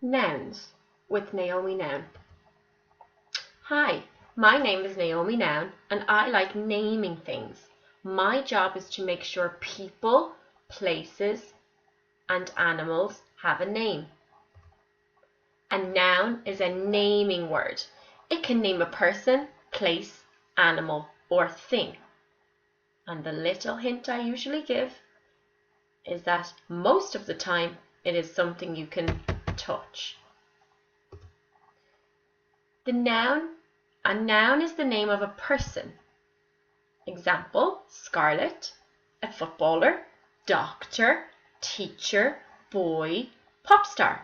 Nouns with Naomi Noun. Hi, my name is Naomi Noun and I like naming things. My job is to make sure people, places and animals have a name. A noun is a naming word. It can name a person, place, animal or thing. And the little hint I usually give is that most of the time it is something you can touch. A noun is the name of a person. Example, Scarlett, a footballer, doctor, teacher, boy, pop star.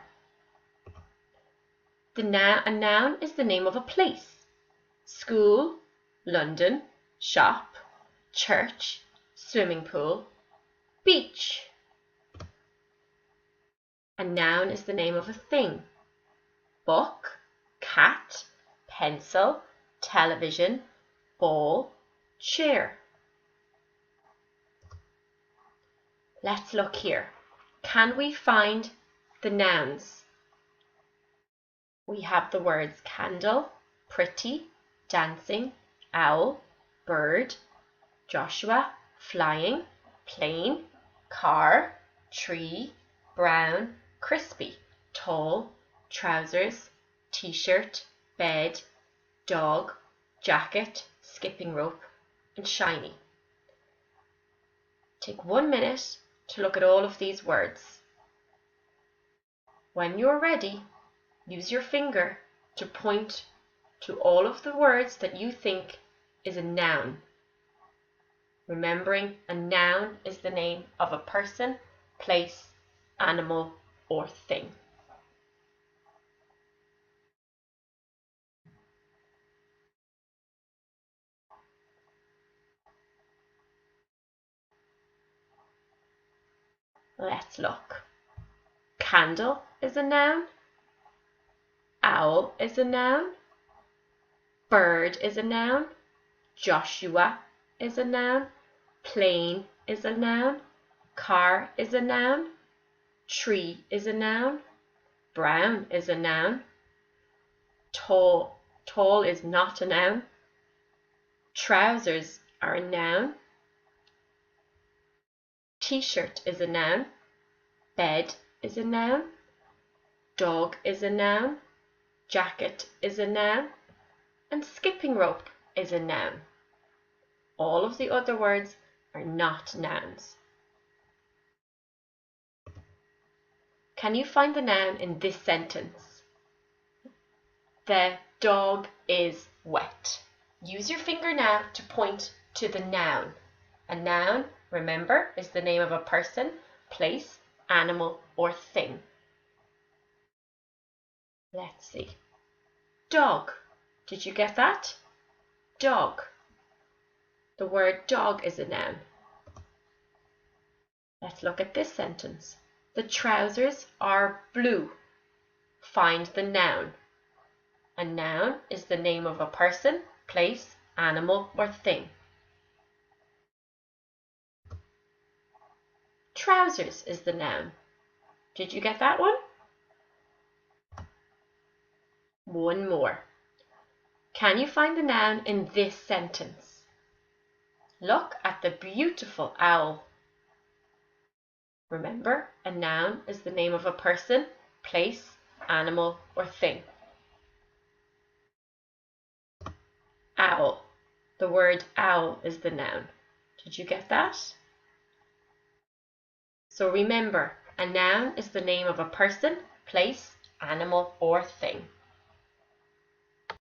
A noun is the name of a place. School, London, shop, church, swimming pool, beach. A noun is the name of a thing. Book, cat, pencil, television, ball, chair. Let's look here. Can we find the nouns? We have the words candle, pretty, dancing, owl, bird, Joshua, flying, plane, car, tree, brown, crispy, tall, trousers, t-shirt, bed, dog, jacket, skipping rope, and shiny. Take 1 minute to look at all of these words. When you're ready, use your finger to point to all of the words that you think is a noun. Remembering a noun is the name of a person, place, animal, or thing. Let's look. Candle is a noun. Owl is a noun. Bird is a noun. Joshua is a noun. Plane is a noun. Car is a noun. Tree is a noun. Brown is a noun. Tall is not a noun. Trousers are a noun. T-shirt is a noun. Bed is a noun. Dog is a noun. Jacket is a noun. And skipping rope is a noun. All of the other words are not nouns. Can you find the noun in this sentence? The dog is wet. Use your finger now to point to the noun. A noun, remember, is the name of a person, place, animal, or thing. Let's see. Dog. Did you get that? Dog. The word dog is a noun. Let's look at this sentence. The trousers are blue. Find the noun. A noun is the name of a person, place, animal, or thing. Trousers is the noun. Did you get that one? One more. Can you find the noun in this sentence? Look at the beautiful owl. Remember, a noun is the name of a person, place, animal, or thing. Owl. The word owl is the noun. Did you get that? So remember, a noun is the name of a person, place, animal, or thing.